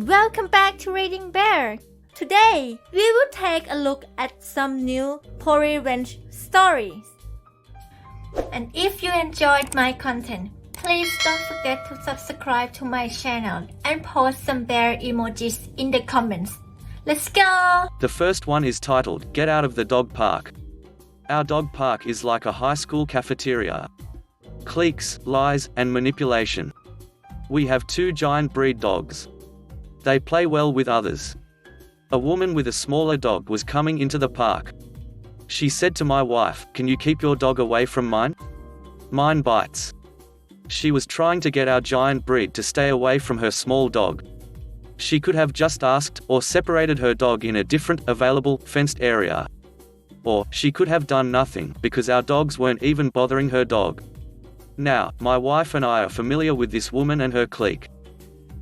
Welcome back to Reading Bear. Today, we will take a look at some new revenge stories. And if you enjoyed my content, please don't forget to subscribe to my channel and post some bear emojis in the comments. Let's go! The first one is titled, Get Out of the Dog Park. Our dog park is like a high school cafeteria. Cliques, lies, and manipulation. We have two giant breed dogs. They play well with others. A woman with a smaller dog was coming into the park. She said to my wife, "Can you keep your dog away from mine? Mine bites." She was trying to get our giant breed to stay away from her small dog. She could have just asked, or separated her dog in a different, available, fenced area. Or, she could have done nothing, because our dogs weren't even bothering her dog. Now, my wife and I are familiar with this woman and her clique.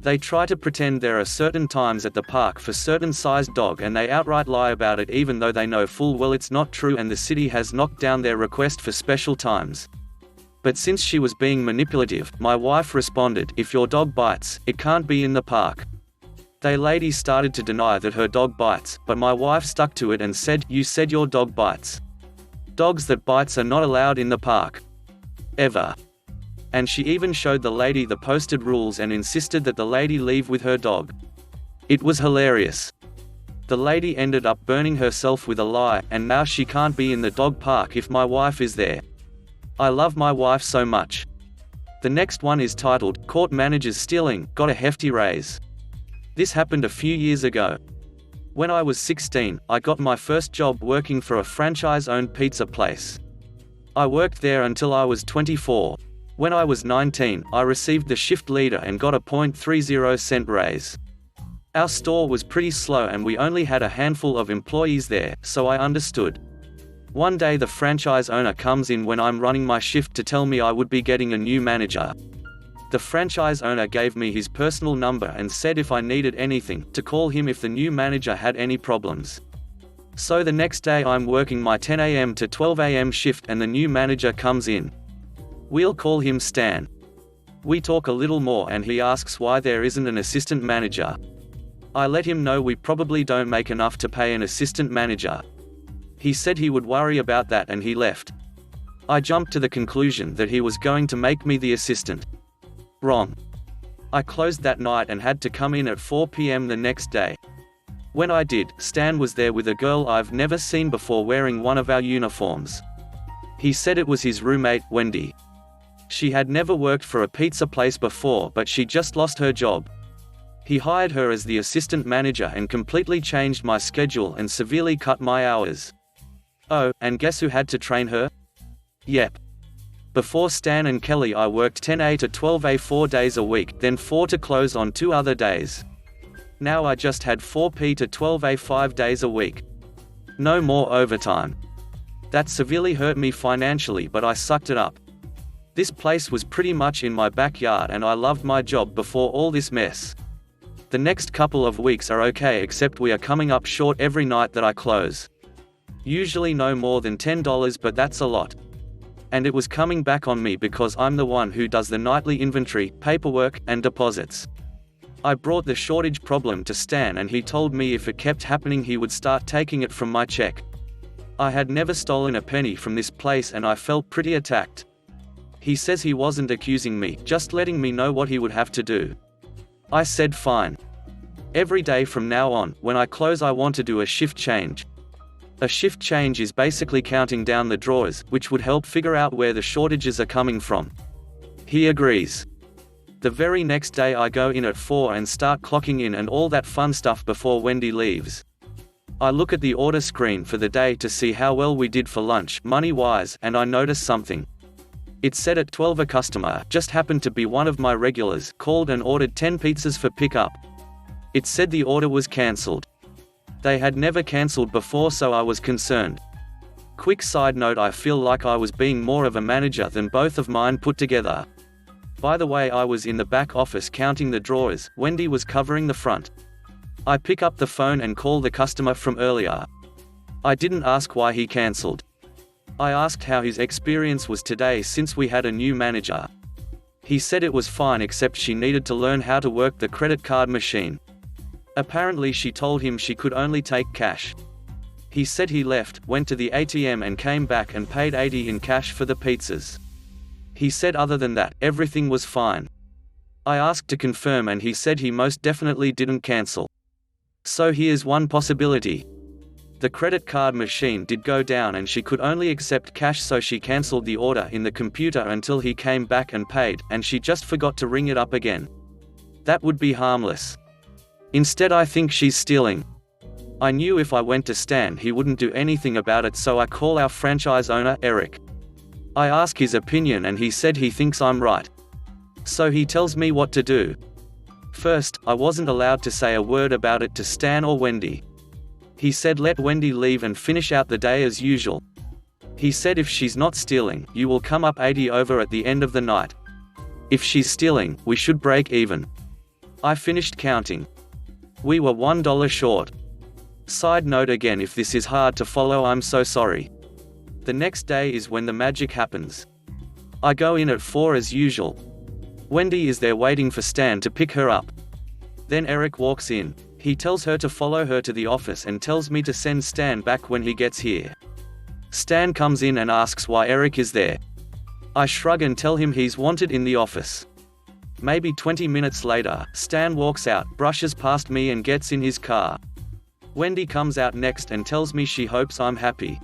They try to pretend there are certain times at the park for certain sized dog and they outright lie about it even though they know full well it's not true and the city has knocked down their request for special times. But since she was being manipulative, my wife responded, "If your dog bites, it can't be in the park." They lady started to deny that her dog bites, but my wife stuck to it and said, "You said your dog bites. Dogs that bites are not allowed in the park. Ever." And she even showed the lady the posted rules and insisted that the lady leave with her dog. It was hilarious. The lady ended up burning herself with a lie, and now she can't be in the dog park if my wife is there. I love my wife so much. The next one is titled, Caught Managers Stealing, Got a Hefty Raise. This happened a few years ago. When I was 16, I got my first job working for a franchise-owned pizza place. I worked there until I was 24. When I was 19, I received the shift leader and got a 0.30 raise. Our store was pretty slow and we only had a handful of employees there, so I understood. One day the franchise owner comes in when I'm running my shift to tell me I would be getting a new manager. The franchise owner gave me his personal number and said if I needed anything, to call him if the new manager had any problems. So the next day I'm working my 10 a.m. to 12 a.m. shift and the new manager comes in. We'll call him Stan. We talk a little more and he asks why there isn't an assistant manager. I let him know we probably don't make enough to pay an assistant manager. He said he would worry about that and he left. I jumped to the conclusion that he was going to make me the assistant. Wrong. I closed that night and had to come in at 4 p.m. the next day. When I did, Stan was there with a girl I've never seen before wearing one of our uniforms. He said it was his roommate, Wendy. She had never worked for a pizza place before but she just lost her job. He hired her as the assistant manager and completely changed my schedule and severely cut my hours. Oh, and guess who had to train her? Yep. Before Stan and Kelly I worked 10A to 12A 4 days a week, then 4 to close on 2 other days. Now I just had 4P to 12A 5 days a week. No more overtime. That severely hurt me financially but I sucked it up. This place was pretty much in my backyard and I loved my job before all this mess. The next couple of weeks are okay except we are coming up short every night that I close. Usually no more than $10 but that's a lot. And it was coming back on me because I'm the one who does the nightly inventory, paperwork, and deposits. I brought the shortage problem to Stan and he told me if it kept happening he would start taking it from my check. I had never stolen a penny from this place and I felt pretty attacked. He says he wasn't accusing me, just letting me know what he would have to do. I said fine. Every day from now on, when I close I want to do a shift change. A shift change is basically counting down the drawers, which would help figure out where the shortages are coming from. He agrees. The very next day I go in at 4 and start clocking in and all that fun stuff before Wendy leaves. I look at the order screen for the day to see how well we did for lunch, money-wise, and I notice something. It said at 12 a customer, just happened to be one of my regulars, called and ordered 10 pizzas for pickup. It said the order was cancelled. They had never cancelled before so I was concerned. Quick side note, I feel like I was being more of a manager than both of mine put together. By the way, I was in the back office counting the drawers, Wendy was covering the front. I pick up the phone and call the customer from earlier. I didn't ask why he cancelled. I asked how his experience was today since we had a new manager. He said it was fine except she needed to learn how to work the credit card machine. Apparently she told him she could only take cash. He said he left, went to the ATM and came back and paid $80 in cash for the pizzas. He said other than that, everything was fine. I asked to confirm and he said he most definitely didn't cancel. So here's one possibility. The credit card machine did go down and she could only accept cash, so she cancelled the order in the computer until he came back and paid, and she just forgot to ring it up again. That would be harmless. Instead I think she's stealing. I knew if I went to Stan he wouldn't do anything about it, so I call our franchise owner, Eric. I ask his opinion and he said he thinks I'm right. So he tells me what to do. First, I wasn't allowed to say a word about it to Stan or Wendy. He said let Wendy leave and finish out the day as usual. He said if she's not stealing, you will come up 80 over at the end of the night. If she's stealing, we should break even. I finished counting. We were $1 short. Side note again, if this is hard to follow, I'm so sorry. The next day is when the magic happens. I go in at 4 as usual. Wendy is there waiting for Stan to pick her up. Then Eric walks in. He tells her to follow her to the office and tells me to send Stan back when he gets here. Stan comes in and asks why Eric is there. I shrug and tell him he's wanted in the office. Maybe 20 minutes later, Stan walks out, brushes past me and gets in his car. Wendy comes out next and tells me she hopes I'm happy.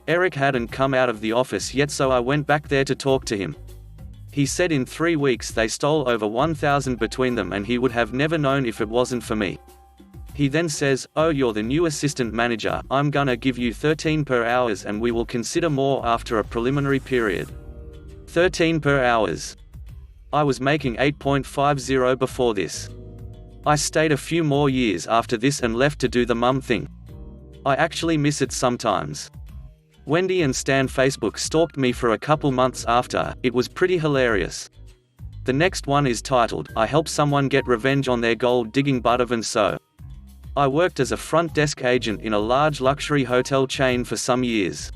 Eric hadn't come out of the office yet, so I went back there to talk to him. He said in 3 weeks they stole over $1,000 between them and he would have never known if it wasn't for me. He then says, "Oh, you're the new assistant manager, I'm gonna give you 13 per hours and we will consider more after a preliminary period." 13 per hours. I was making 8.50 before this. I stayed a few more years after this and left to do the mum thing. I actually miss it sometimes. Wendy and Stan Facebook stalked me for a couple months after. It was pretty hilarious. The next one is titled, I help someone get revenge on their gold digging butt and so. I worked as a front desk agent in a large luxury hotel chain for some years.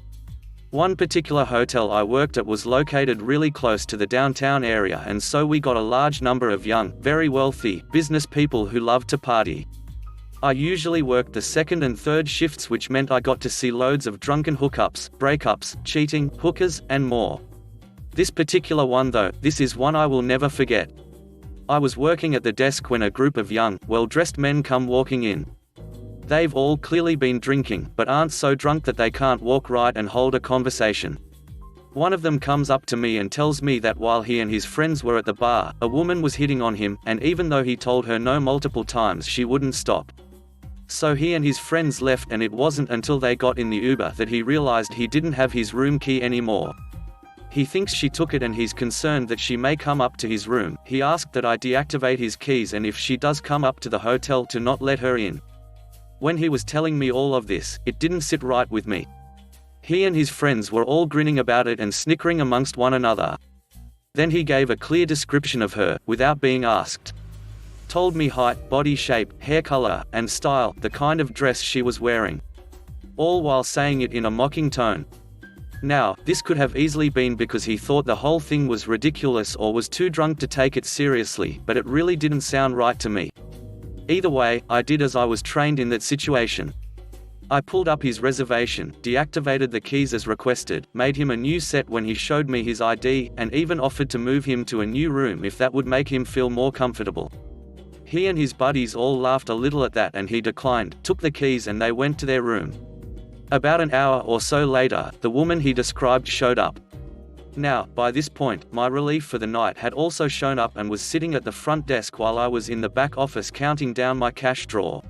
One particular hotel I worked at was located really close to the downtown area, and so we got a large number of young, very wealthy, business people who loved to party. I usually worked the second and third shifts, which meant I got to see loads of drunken hookups, breakups, cheating, hookers, and more. This particular one though, this is one I will never forget. I was working at the desk when a group of young, well-dressed men come walking in. They've all clearly been drinking, but aren't so drunk that they can't walk right and hold a conversation. One of them comes up to me and tells me that while he and his friends were at the bar, a woman was hitting on him, and even though he told her no multiple times, she wouldn't stop. So he and his friends left, and it wasn't until they got in the Uber that he realized he didn't have his room key anymore. He thinks she took it and he's concerned that she may come up to his room. He asked that I deactivate his keys and if she does come up to the hotel to not let her in. When he was telling me all of this, it didn't sit right with me. He and his friends were all grinning about it and snickering amongst one another. Then he gave a clear description of her, without being asked. Told me height, body shape, hair color, and style, the kind of dress she was wearing. All while saying it in a mocking tone. Now, this could have easily been because he thought the whole thing was ridiculous or was too drunk to take it seriously, but it really didn't sound right to me. Either way, I did as I was trained in that situation. I pulled up his reservation, deactivated the keys as requested, made him a new set when he showed me his ID, and even offered to move him to a new room if that would make him feel more comfortable. He and his buddies all laughed a little at that and he declined, took the keys and they went to their room. About an hour or so later, the woman he described showed up. Now, by this point, my relief for the night had also shown up and was sitting at the front desk while I was in the back office counting down my cash drawer.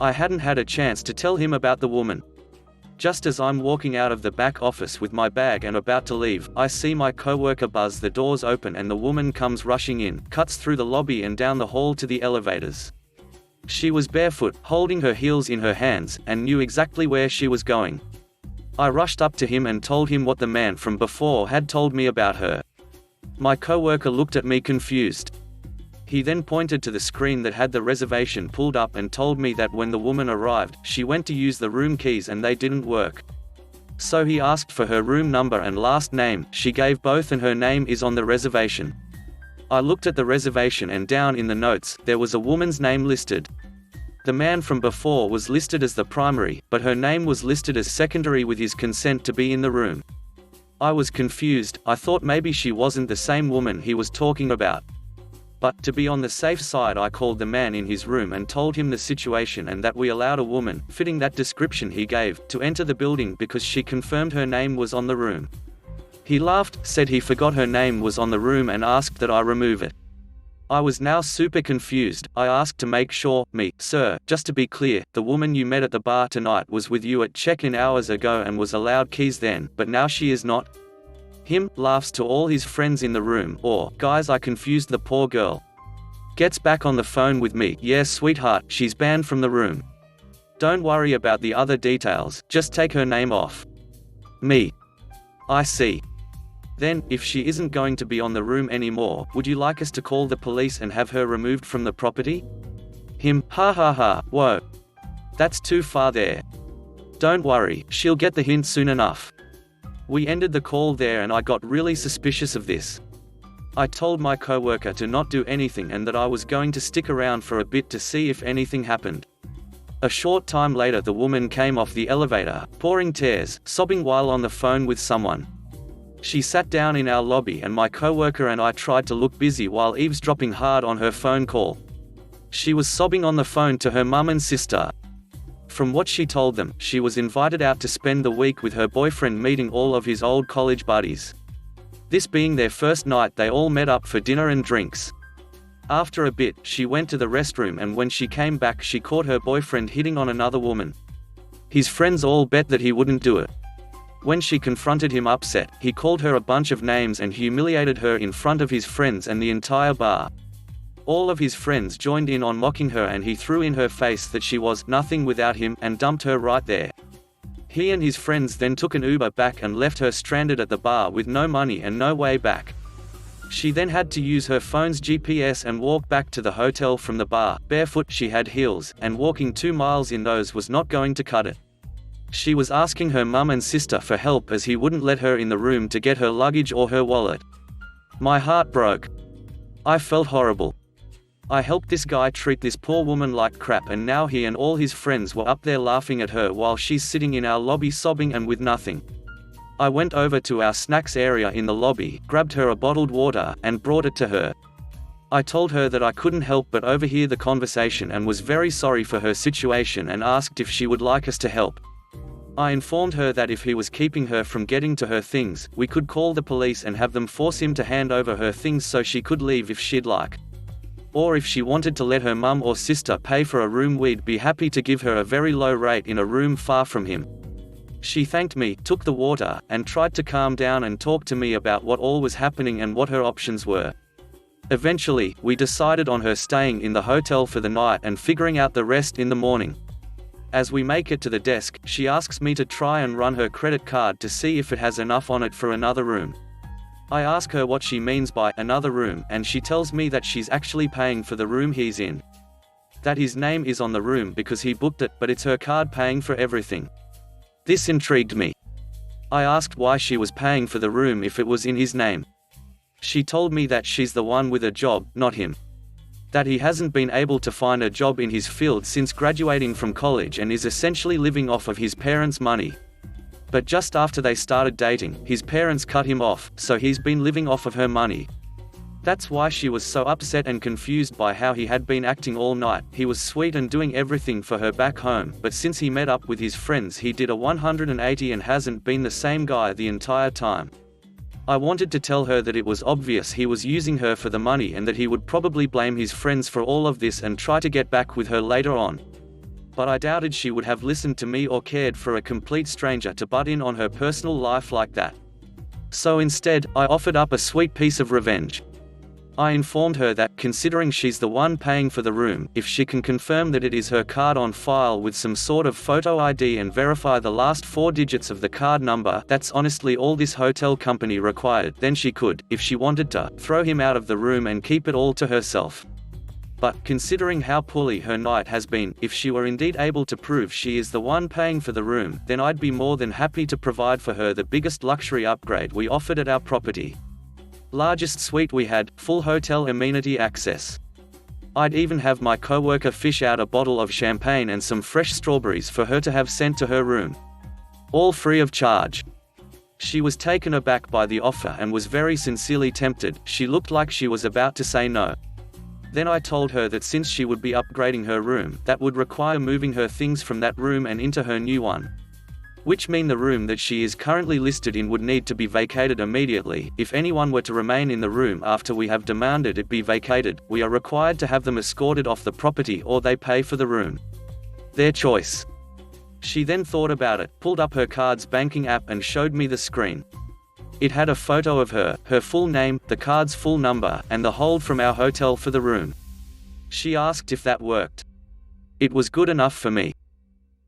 I hadn't had a chance to tell him about the woman. Just as I'm walking out of the back office with my bag and about to leave, I see my coworker buzz the doors open and the woman comes rushing in, cuts through the lobby and down the hall to the elevators. She was barefoot, holding her heels in her hands, and knew exactly where she was going. I rushed up to him and told him what the man from before had told me about her. My coworker looked at me confused. He then pointed to the screen that had the reservation pulled up and told me that when the woman arrived, she went to use the room keys and they didn't work. So he asked for her room number and last name. She gave both and her name is on the reservation. I looked at the reservation and down in the notes, there was a woman's name listed. The man from before was listed as the primary, but her name was listed as secondary with his consent to be in the room. I was confused. I thought maybe she wasn't the same woman he was talking about. But, to be on the safe side, I called the man in his room and told him the situation and that we allowed a woman, fitting that description he gave, to enter the building because she confirmed her name was on the room. He laughed, said he forgot her name was on the room and asked that I remove it. I was now super confused. I asked to make sure, sir, just to be clear, the woman you met at the bar tonight was with you at check-in hours ago and was allowed keys then, but now she is not? Him, laughs to all his friends in the room, or, guys, I confused the poor girl. Gets back on the phone with me, yeah sweetheart, she's banned from the room. Don't worry about the other details, just take her name off. Me. I see. Then, if she isn't going to be on the room anymore, would you like us to call the police and have her removed from the property? Him, ha ha ha, whoa. That's too far there. Don't worry, she'll get the hint soon enough. We ended the call there and I got really suspicious of this. I told my coworker to not do anything and that I was going to stick around for a bit to see if anything happened. A short time later the woman came off the elevator, pouring tears, sobbing while on the phone with someone. She sat down in our lobby and my coworker and I tried to look busy while eavesdropping hard on her phone call. She was sobbing on the phone to her mum and sister. From what she told them, she was invited out to spend the week with her boyfriend meeting all of his old college buddies. This being their first night, they all met up for dinner and drinks. After a bit, she went to the restroom and when she came back she caught her boyfriend hitting on another woman. His friends all bet that he wouldn't do it. When she confronted him upset, he called her a bunch of names and humiliated her in front of his friends and the entire bar. All of his friends joined in on mocking her and he threw in her face that she was nothing without him and dumped her right there. He and his friends then took an Uber back and left her stranded at the bar with no money and no way back. She then had to use her phone's GPS and walk back to the hotel from the bar, barefoot, she had heels, and walking 2 miles in those was not going to cut it. She was asking her mum and sister for help as he wouldn't let her in the room to get her luggage or her wallet. My heart broke. I felt horrible. I helped this guy treat this poor woman like crap and now he and all his friends were up there laughing at her while she's sitting in our lobby sobbing and with nothing. I went over to our snacks area in the lobby, grabbed her a bottled water, and brought it to her. I told her that I couldn't help but overhear the conversation and was very sorry for her situation and asked if she would like us to help. I informed her that if he was keeping her from getting to her things, we could call the police and have them force him to hand over her things so she could leave if she'd like. Or if she wanted to let her mum or sister pay for a room, we'd be happy to give her a very low rate in a room far from him. She thanked me, took the water, and tried to calm down and talk to me about what all was happening and what her options were. Eventually, we decided on her staying in the hotel for the night and figuring out the rest in the morning. As we make it to the desk, she asks me to try and run her credit card to see if it has enough on it for another room. I ask her what she means by another room and she tells me that she's actually paying for the room he's in. That his name is on the room because he booked it, but it's her card paying for everything. This intrigued me. I asked why she was paying for the room if it was in his name. She told me that she's the one with a job, not him. That he hasn't been able to find a job in his field since graduating from college and is essentially living off of his parents' money. But just after they started dating, his parents cut him off, so he's been living off of her money. That's why she was so upset and confused by how he had been acting all night. He was sweet and doing everything for her back home, but since he met up with his friends he did a 180 and hasn't been the same guy the entire time. I wanted to tell her that it was obvious he was using her for the money and that he would probably blame his friends for all of this and try to get back with her later on. But I doubted she would have listened to me or cared for a complete stranger to butt in on her personal life like that. So instead, I offered up a sweet piece of revenge. I informed her that, considering she's the one paying for the room, if she can confirm that it is her card on file with some sort of photo ID and verify the last 4 digits of the card number, that's honestly all this hotel company required, then she could, if she wanted to, throw him out of the room and keep it all to herself. But, considering how poorly her night has been, if she were indeed able to prove she is the one paying for the room, then I'd be more than happy to provide for her the biggest luxury upgrade we offered at our property. Largest suite we had, full hotel amenity access. I'd even have my coworker fish out a bottle of champagne and some fresh strawberries for her to have sent to her room. All free of charge. She was taken aback by the offer and was very sincerely tempted. She looked like she was about to say no. Then I told her that since she would be upgrading her room, that would require moving her things from that room and into her new one. Which mean the room that she is currently listed in would need to be vacated immediately. If anyone were to remain in the room after we have demanded it be vacated, we are required to have them escorted off the property or they pay for the room. Their choice. She then thought about it, pulled up her card's banking app and showed me the screen. It had a photo of her, her full name, the card's full number, and the hold from our hotel for the room. She asked if that worked. It was good enough for me.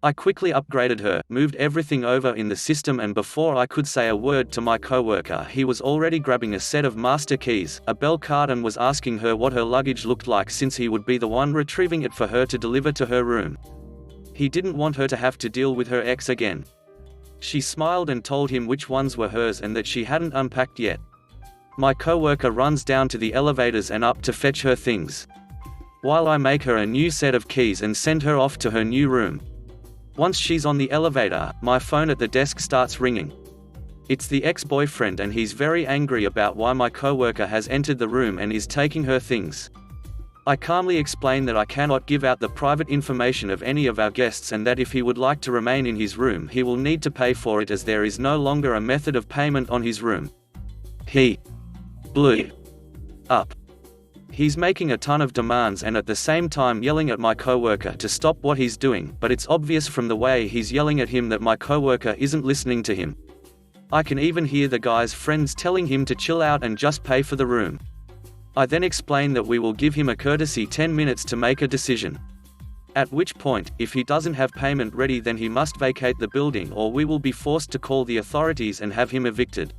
I quickly upgraded her, moved everything over in the system, and before I could say a word to my coworker, he was already grabbing a set of master keys, a bell card, and was asking her what her luggage looked like since he would be the one retrieving it for her to deliver to her room. He didn't want her to have to deal with her ex again. She smiled and told him which ones were hers and that she hadn't unpacked yet. My coworker runs down to the elevators and up to fetch her things, while I make her a new set of keys and send her off to her new room. Once she's on the elevator, my phone at the desk starts ringing. It's the ex-boyfriend and he's very angry about why my coworker has entered the room and is taking her things. I calmly explain that I cannot give out the private information of any of our guests and that if he would like to remain in his room he will need to pay for it as there is no longer a method of payment on his room. He blew up. He's making a ton of demands and at the same time yelling at my coworker to stop what he's doing, but it's obvious from the way he's yelling at him that my coworker isn't listening to him. I can even hear the guy's friends telling him to chill out and just pay for the room. I then explain that we will give him a courtesy 10 minutes to make a decision. At which point, if he doesn't have payment ready then he must vacate the building or we will be forced to call the authorities and have him evicted.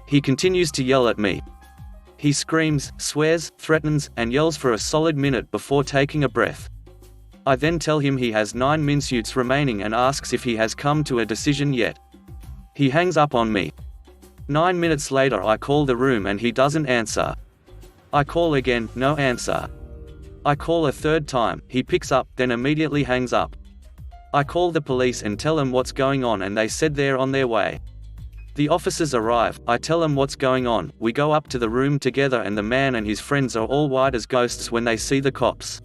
He continues to yell at me. He screams, swears, threatens, and yells for a solid minute before taking a breath. I then tell him he has 9 minutes remaining and asks if he has come to a decision yet. He hangs up on me. 9 minutes later I call the room and he doesn't answer. I call again, no answer. I call a third time, he picks up, then immediately hangs up. I call the police and tell them what's going on and they said they're on their way. The officers arrive, I tell them what's going on, we go up to the room together and the man and his friends are all white as ghosts when they see the cops.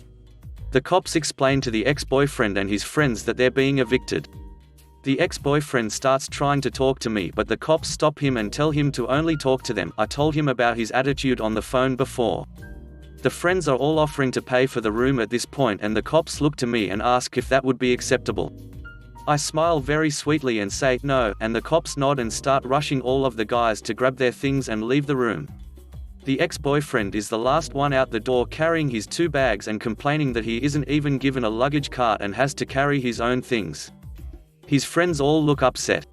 The cops explain to the ex-boyfriend and his friends that they're being evicted. The ex-boyfriend starts trying to talk to me but the cops stop him and tell him to only talk to them. I told him about his attitude on the phone before. The friends are all offering to pay for the room at this point and the cops look to me and ask if that would be acceptable. I smile very sweetly and say no, and the cops nod and start rushing all of the guys to grab their things and leave the room. The ex-boyfriend is the last one out the door carrying his 2 bags and complaining that he isn't even given a luggage cart and has to carry his own things. His friends all look upset.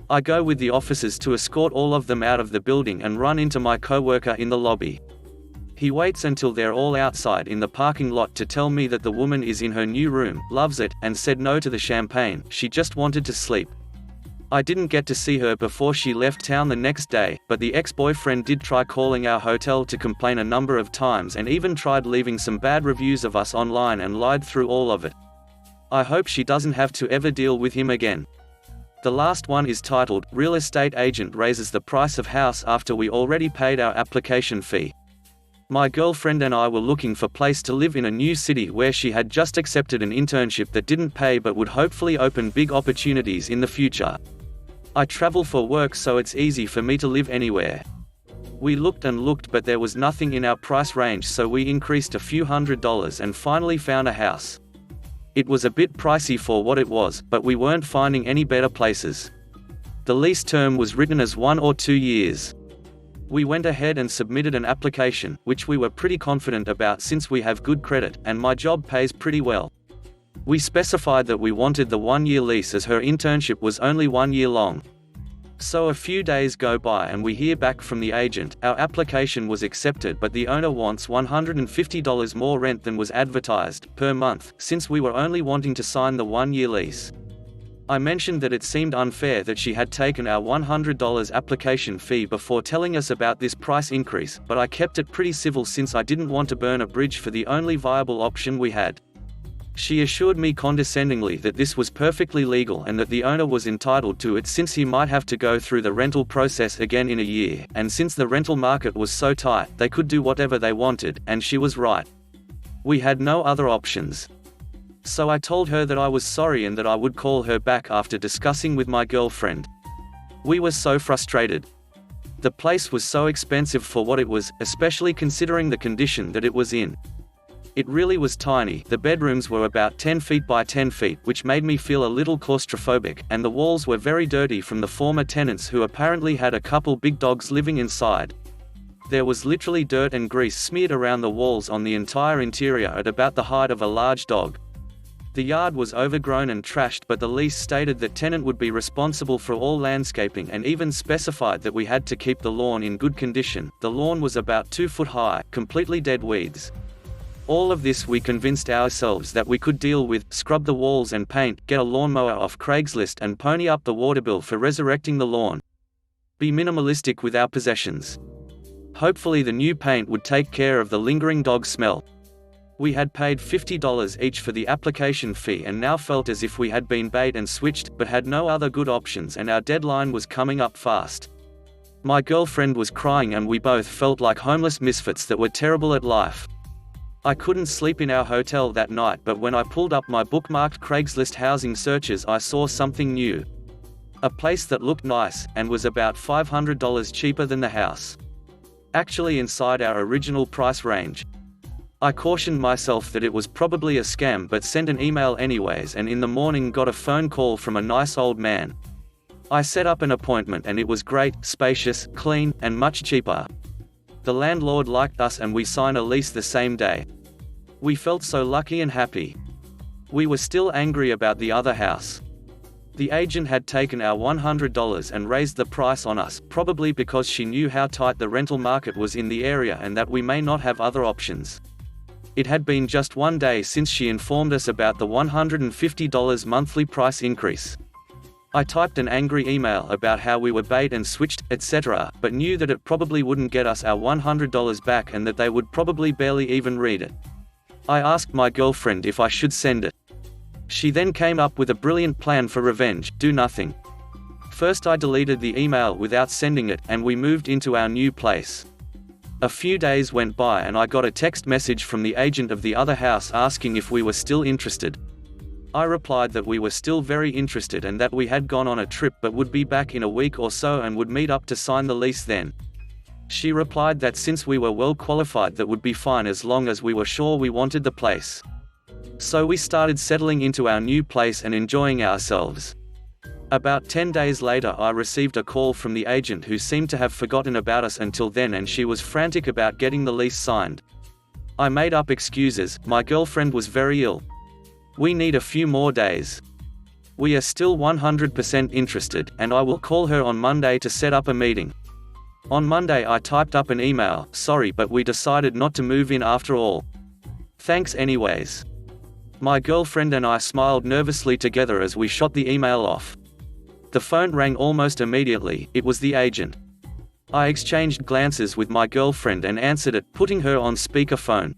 I go with the officers to escort all of them out of the building and run into my coworker in the lobby. He waits until they're all outside in the parking lot to tell me that the woman is in her new room, loves it, and said no to the champagne, she just wanted to sleep. I didn't get to see her before she left town the next day, but the ex-boyfriend did try calling our hotel to complain a number of times and even tried leaving some bad reviews of us online and lied through all of it. I hope she doesn't have to ever deal with him again. The last one is titled, Real Estate Agent Raises the Price of House After We Already Paid Our Application Fee. My girlfriend and I were looking for a place to live in a new city where she had just accepted an internship that didn't pay but would hopefully open big opportunities in the future. I travel for work so it's easy for me to live anywhere. We looked and looked but there was nothing in our price range so we increased a few $100s and finally found a house. It was a bit pricey for what it was, but we weren't finding any better places. The lease term was written as 1 or 2 years. We went ahead and submitted an application, which we were pretty confident about since we have good credit, and my job pays pretty well. We specified that we wanted the 1-year lease as her internship was only 1 year long. So a few days go by and we hear back from the agent, our application was accepted but the owner wants $150 more rent than was advertised, per month, since we were only wanting to sign the 1-year lease. I mentioned that it seemed unfair that she had taken our $100 application fee before telling us about this price increase, but I kept it pretty civil since I didn't want to burn a bridge for the only viable option we had. She assured me condescendingly that this was perfectly legal and that the owner was entitled to it since he might have to go through the rental process again in a year, and since the rental market was so tight, they could do whatever they wanted, and she was right. We had no other options. So I told her that I was sorry and that I would call her back after discussing with my girlfriend. We were so frustrated. The place was so expensive for what it was, especially considering the condition that it was in. It really was tiny. The bedrooms were about 10 feet by 10 feet, which made me feel a little claustrophobic, and the walls were very dirty from the former tenants who apparently had a couple big dogs living inside. There was literally dirt and grease smeared around the walls on the entire interior at about the height of a large dog. The yard was overgrown and trashed, but the lease stated that tenant would be responsible for all landscaping and even specified that we had to keep the lawn in good condition. The lawn was about 2 foot high, completely dead weeds. All of this we convinced ourselves that we could deal with: scrub the walls and paint, get a lawnmower off Craigslist and pony up the water bill for resurrecting the lawn. Be minimalistic with our possessions. Hopefully the new paint would take care of the lingering dog smell. We had paid $50 each for the application fee and now felt as if we had been bait and switched, but had no other good options, and our deadline was coming up fast. My girlfriend was crying and we both felt like homeless misfits that were terrible at life. I couldn't sleep in our hotel that night, but when I pulled up my bookmarked Craigslist housing searches, I saw something new. A place that looked nice, and was about $500 cheaper than the house. Actually inside our original price range. I cautioned myself that it was probably a scam, but sent an email anyways, and in the morning got a phone call from a nice old man. I set up an appointment and it was great, spacious, clean, and much cheaper. The landlord liked us and we signed a lease the same day. We felt so lucky and happy. We were still angry about the other house. The agent had taken our $100 and raised the price on us, probably because she knew how tight the rental market was in the area and that we may not have other options. It had been just 1 day since she informed us about the $150 monthly price increase. I typed an angry email about how we were bait and switched, etc., but knew that it probably wouldn't get us our $100 back and that they would probably barely even read it. I asked my girlfriend if I should send it. She then came up with a brilliant plan for revenge: do nothing. First I deleted the email without sending it, and we moved into our new place. A few days went by and I got a text message from the agent of the other house asking if we were still interested. I replied that we were still very interested and that we had gone on a trip but would be back in a week or so and would meet up to sign the lease then. She replied that since we were well qualified that would be fine as long as we were sure we wanted the place. So we started settling into our new place and enjoying ourselves. About 10 days later I received a call from the agent who seemed to have forgotten about us until then, and she was frantic about getting the lease signed. I made up excuses: my girlfriend was very ill. We need a few more days. We are still 100% interested, and I will call her on Monday to set up a meeting. On Monday I typed up an email: sorry, but we decided not to move in after all. Thanks anyways. My girlfriend and I smiled nervously together as we shot the email off. The phone rang almost immediately. It was the agent. I exchanged glances with my girlfriend and answered it, putting her on speakerphone.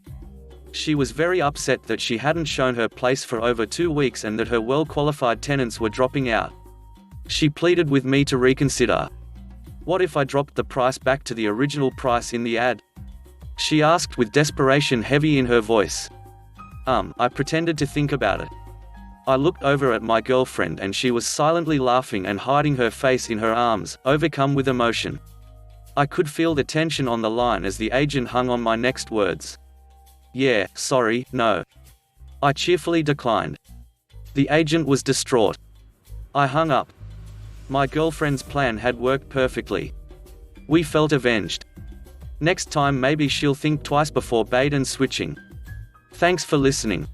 She was very upset that she hadn't shown her place for over 2 weeks and that her well-qualified tenants were dropping out. She pleaded with me to reconsider. What if I dropped the price back to the original price in the ad? She asked with desperation heavy in her voice. I pretended to think about it. I looked over at my girlfriend and she was silently laughing and hiding her face in her arms, overcome with emotion. I could feel the tension on the line as the agent hung on my next words. Yeah, sorry, no. I cheerfully declined. The agent was distraught. I hung up. My girlfriend's plan had worked perfectly. We felt avenged. Next time maybe she'll think twice before bait and switching. Thanks for listening.